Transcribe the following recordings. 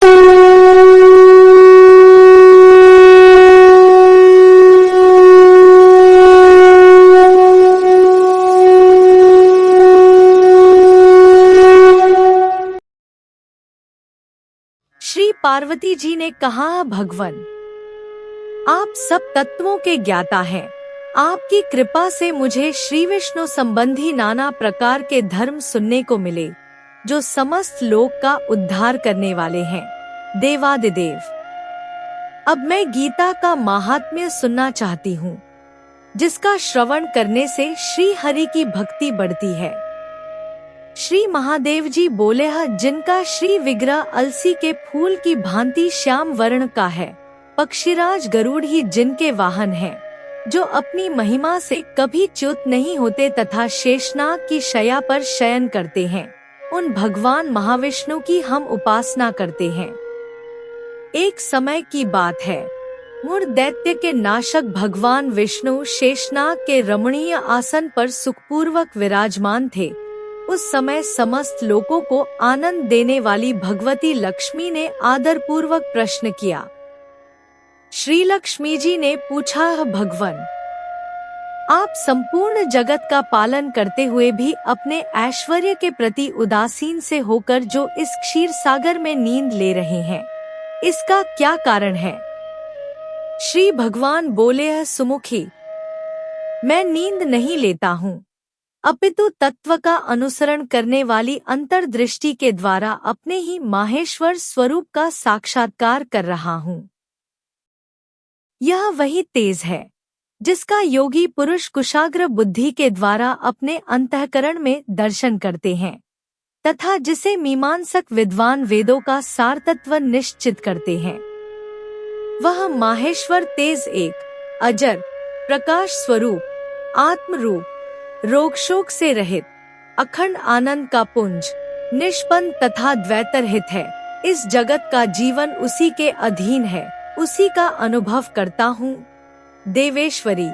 श्री पार्वती जी ने कहा, भगवान, आप सब तत्वों के ज्ञाता हैं। आपकी कृपा से मुझे श्री विष्णु संबंधी नाना प्रकार के धर्म सुनने को मिले, जो समस्त लोक का उद्धार करने वाले हैं। देवादिदेव, अब मैं गीता का महात्म्य सुनना चाहती हूँ, जिसका श्रवण करने से श्री हरि की भक्ति बढ़ती है। श्री महादेव जी बोले, जिनका श्री विग्रह अलसी के फूल की भांति श्याम वर्ण का है, पक्षीराज गरुड़ ही जिनके वाहन हैं, जो अपनी महिमा से कभी च्युत नहीं होते तथा शेषनाग की शया पर शयन करते हैं, उन भगवान महाविष्णु की हम उपासना करते हैं। एक समय की बात है, मूढ़ दैत्य के नाशक भगवान विष्णु शेषनाग के रमणीय आसन पर सुखपूर्वक विराजमान थे। उस समय समस्त लोगों को आनंद देने वाली भगवती लक्ष्मी ने आदर पूर्वक प्रश्न किया। श्री लक्ष्मी जी ने पूछा, भगवान, आप संपूर्ण जगत का पालन करते हुए भी अपने ऐश्वर्य के प्रति उदासीन से होकर जो इस क्षीर सागर में नींद ले रहे हैं, इसका क्या कारण है? श्री भगवान बोले, सुमुखी, मैं नींद नहीं लेता हूँ, अपितु तत्व का अनुसरण करने वाली अंतर्दृष्टि के द्वारा अपने ही माहेश्वर स्वरूप का साक्षात्कार कर रहा हूँ। यह वही तेज है जिसका योगी पुरुष कुशाग्र बुद्धि के द्वारा अपने अंतःकरण में दर्शन करते हैं, तथा जिसे मीमांसक विद्वान वेदों का सार तत्व निश्चित करते हैं। वह माहेश्वर तेज एक अजर प्रकाश स्वरूप, आत्म रूप, रोग शोक से रहित, अखंड आनंद का पुंज, निष्पन्न तथा द्वैतरहित है। इस जगत का जीवन उसी के अधीन है, उसी का अनुभव करता हूँ। देवेश्वरी,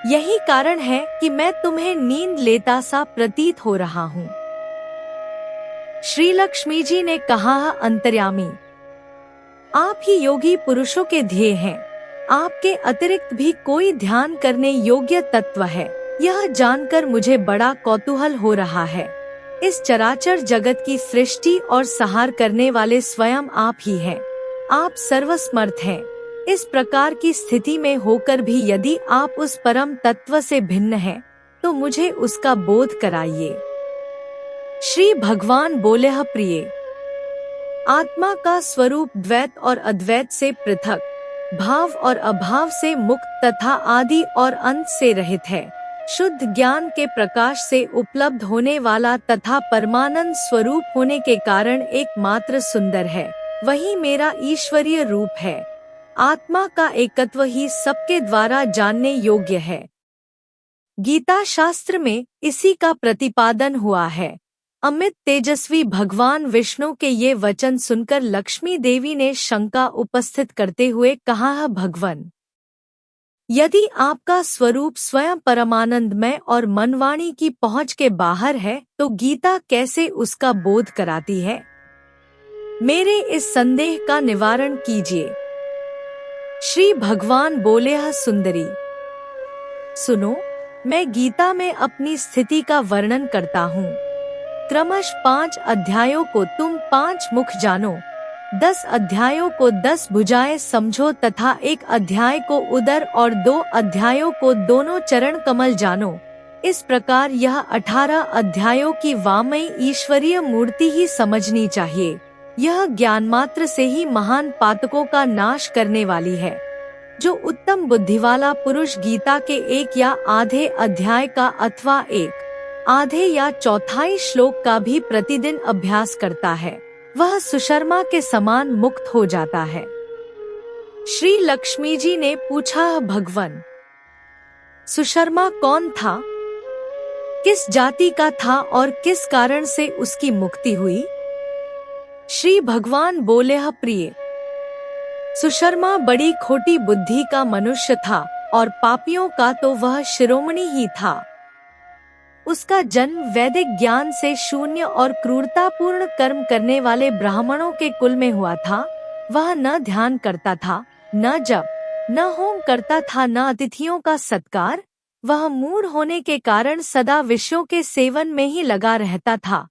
यही कारण है कि मैं तुम्हें नींद लेता सा प्रतीत हो रहा हूँ। श्री लक्ष्मी जी ने कहा, अंतर्यामी, आप ही योगी पुरुषों के ध्येय हैं। आपके अतिरिक्त भी कोई ध्यान करने योग्य तत्व है, यह जानकर मुझे बड़ा कौतूहल हो रहा है। इस चराचर जगत की सृष्टि और संहार करने वाले स्वयं आप ही हैं। आप सर्वसमर्थ हैं। इस प्रकार की स्थिति में होकर भी यदि आप उस परम तत्व से भिन्न हैं, तो मुझे उसका बोध कराइए। श्री भगवान बोले, प्रिय, आत्मा का स्वरूप द्वैत और अद्वैत से पृथक, भाव और अभाव से मुक्त तथा आदि और अंत से रहित है। शुद्ध ज्ञान के प्रकाश से उपलब्ध होने वाला तथा परमानंद स्वरूप होने के कारण एकमात्र सुंदर है। वही मेरा ईश्वरीय रूप है। आत्मा का एकत्व ही सबके द्वारा जानने योग्य है। गीता शास्त्र में इसी का प्रतिपादन हुआ है। अमित तेजस्वी भगवान विष्णु के ये वचन सुनकर लक्ष्मी देवी ने शंका उपस्थित करते हुए कहा, भगवान, यदि आपका स्वरूप स्वयं परमानंदमय और मनवाणी की पहुंच के बाहर है, तो गीता कैसे उसका बोध कराती है? मेरे इस संदेह का निवारण कीजिए। श्री भगवान बोले, सुंदरी, सुनो, मैं गीता में अपनी स्थिति का वर्णन करता हूँ। क्रमश 5 अध्यायों को तुम 5 मुख जानो, 10 अध्यायों को 10 भुजाएं समझो तथा 1 अध्याय को उदर और 2 अध्यायों को दोनों चरण कमल जानो। इस प्रकार यह 18 अध्यायों की वामयी ईश्वरीय मूर्ति ही समझनी चाहिए। यह ज्ञान मात्र से ही महान पातकों का नाश करने वाली है। जो उत्तम बुद्धि वाला पुरुष गीता के 1 या आधे अध्याय का अथवा 1 आधे या चौथाई श्लोक का भी प्रतिदिन अभ्यास करता है, वह सुशर्मा के समान मुक्त हो जाता है। श्री लक्ष्मी जी ने पूछा, भगवान, सुशर्मा कौन था? किस जाति का था और किस कारण से उसकी मुक्ति हुई? श्री भगवान बोले, प्रिय, सुशर्मा बड़ी खोटी बुद्धि का मनुष्य था और पापियों का तो वह शिरोमणि ही था। उसका जन्म वैदिक ज्ञान से शून्य और क्रूरतापूर्ण कर्म करने वाले ब्राह्मणों के कुल में हुआ था। वह न ध्यान करता था, न जप, न होम करता था, न अतिथियों का सत्कार। वह मूढ़ होने के कारण सदा विषयों के सेवन में ही लगा रहता था।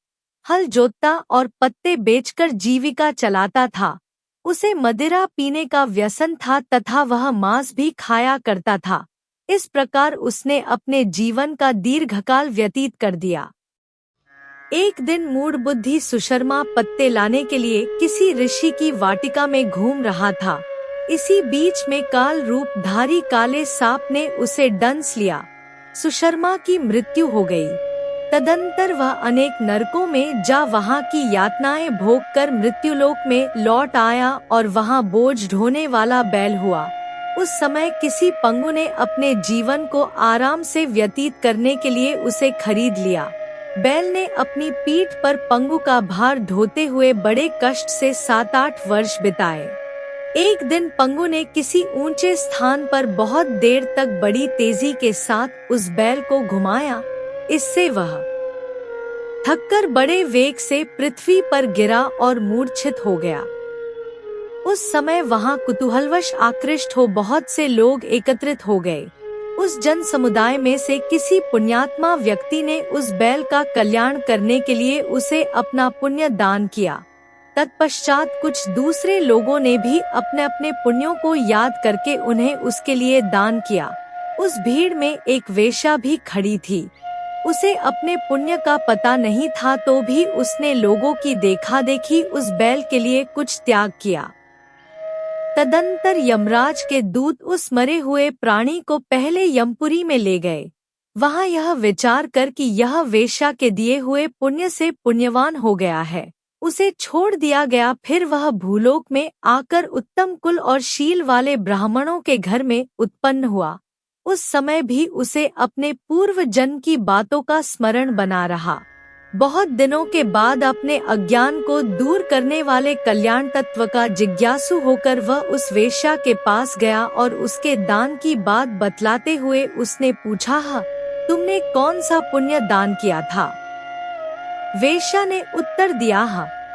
हल जोतता और पत्ते बेचकर जीविका चलाता था। उसे मदिरा पीने का व्यसन था तथा वह मांस भी खाया करता था। इस प्रकार उसने अपने जीवन का दीर्घकाल व्यतीत कर दिया। एक दिन मूढ़ बुद्धि सुशर्मा पत्ते लाने के लिए किसी ऋषि की वाटिका में घूम रहा था। इसी बीच में काल रूपधारी काले सांप ने उसे डंस लिया। सुशर्मा की मृत्यु हो गई। तदंतर वह अनेक नरकों में जा वहां की यातनाएं भोग कर मृत्युलोक में लौट आया और वहां बोझ ढोने वाला बैल हुआ। उस समय किसी पंगु ने अपने जीवन को आराम से व्यतीत करने के लिए उसे खरीद लिया। बैल ने अपनी पीठ पर पंगु का भार ढोते हुए बड़े कष्ट से 7-8 वर्ष बिताए। एक दिन पंगु ने किसी ऊंचे स्थान पर बहुत देर तक बड़ी तेजी के साथ उस बैल को घुमाया। इससे वह थककर बड़े वेग से पृथ्वी पर गिरा और मूर्छित हो गया। उस समय वहां कुतूहलवश आकृष्ट हो बहुत से लोग एकत्रित हो गए। उस जन समुदाय में से किसी पुण्यात्मा व्यक्ति ने उस बैल का कल्याण करने के लिए उसे अपना पुण्य दान किया। तत्पश्चात कुछ दूसरे लोगों ने भी अपने अपने पुण्यों को याद करके उन्हें उसके लिए दान किया। उस भीड़ में एक वेश्या भी खड़ी थी। उसे अपने पुण्य का पता नहीं था तो भी उसने लोगों की देखा देखी उस बैल के लिए कुछ त्याग किया। तदंतर यमराज के दूत उस मरे हुए प्राणी को पहले यमपुरी में ले गए। वहां यह विचार कर कि यह वेश्या के दिए हुए पुण्य से पुण्यवान हो गया है, उसे छोड़ दिया गया। फिर वह भूलोक में आकर उत्तम कुल और शील वाले ब्राह्मणों के घर में उत्पन्न हुआ। उस समय भी उसे अपने पूर्व जन्म की बातों का स्मरण बना रहा। बहुत दिनों के बाद अपने अज्ञान को दूर करने वाले कल्याण तत्व का जिज्ञासु होकर वह उस वेश्या के पास गया और उसके दान की बात बतलाते हुए उसने पूछा, तुमने कौन सा पुण्य दान किया था? वेश्या ने उत्तर दिया,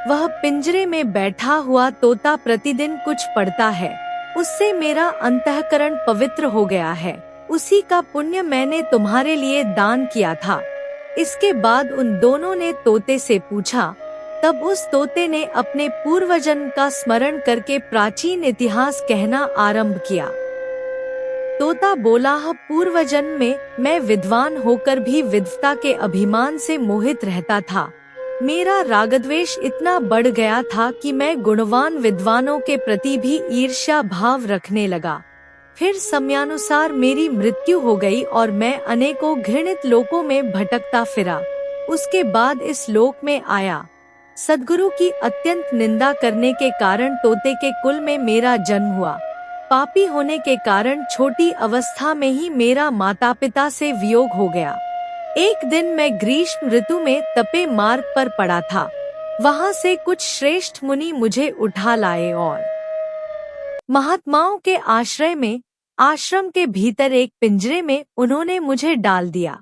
वह पिंजरे में बैठा हुआ तोता प्रतिदिन कुछ पढ़ता है, उससे मेरा अंतःकरण पवित्र हो गया है, उसी का पुण्य मैंने तुम्हारे लिए दान किया था। इसके बाद उन दोनों ने तोते से पूछा। तब उस तोते ने अपने पूर्वजन्म का स्मरण करके प्राचीन इतिहास कहना आरंभ किया। तोता बोला, पूर्वजन्म में मैं विद्वान होकर भी विद्वता के अभिमान से मोहित रहता था। मेरा रागद्वेष इतना बढ़ गया था कि मैं गुणवान विद्वानों के प्रति भी ईर्ष्या भाव रखने लगा। फिर समयानुसार मेरी मृत्यु हो गई और मैं अनेकों घृणित लोकों में भटकता फिरा। उसके बाद इस लोक में आया। सद्गुरु की अत्यंत निंदा करने के कारण तोते के कुल में मेरा जन्म हुआ। पापी होने के कारण छोटी अवस्था में ही मेरा माता पिता से वियोग हो गया। एक दिन मैं ग्रीष्म ऋतु में तपे मार्ग पर पड़ा था। वहां से कुछ श्रेष्ठ मुनि मुझे उठा लाए और महात्माओं के आश्रय में आश्रम के भीतर एक पिंजरे में उन्होंने मुझे डाल दिया।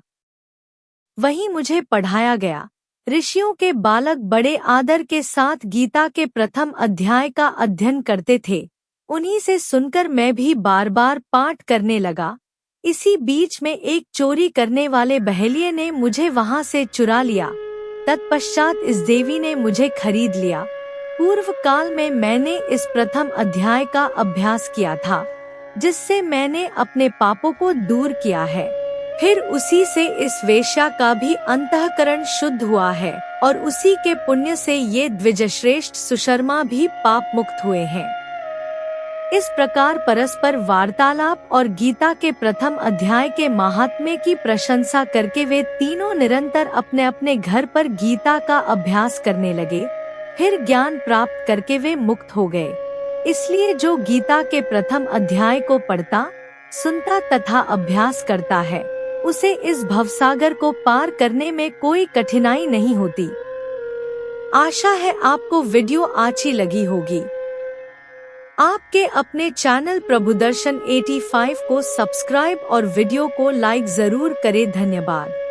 वहीं मुझे पढ़ाया गया। ऋषियों के बालक बड़े आदर के साथ गीता के प्रथम अध्याय का अध्ययन करते थे। उन्हीं से सुनकर मैं भी बार बार पाठ करने लगा। इसी बीच में एक चोरी करने वाले बहेलिये ने मुझे वहां से चुरा लिया। तत्पश्चात इस देवी ने मुझे खरीद लिया। पूर्व काल में मैंने इस प्रथम अध्याय का अभ्यास किया था, जिससे मैंने अपने पापों को दूर किया है। फिर उसी से इस वेश्या का भी अंतःकरण शुद्ध हुआ है और उसी के पुण्य से ये द्विजश्रेष्ठ सुशर्मा भी पाप मुक्त हुए हैं। इस प्रकार परस्पर वार्तालाप और गीता के प्रथम अध्याय के महात्म्य की प्रशंसा करके वे तीनों निरंतर अपने अपने घर पर गीता का अभ्यास करने लगे। फिर ज्ञान प्राप्त करके वे मुक्त हो गए। इसलिए जो गीता के प्रथम अध्याय को पढ़ता, सुनता तथा अभ्यास करता है, उसे इस भवसागर को पार करने में कोई कठिनाई नहीं होती। आशा है आपको वीडियो अच्छी लगी होगी। आपके अपने चैनल प्रभुदर्शन 85 को सब्सक्राइब और वीडियो को लाइक जरूर करें। धन्यवाद।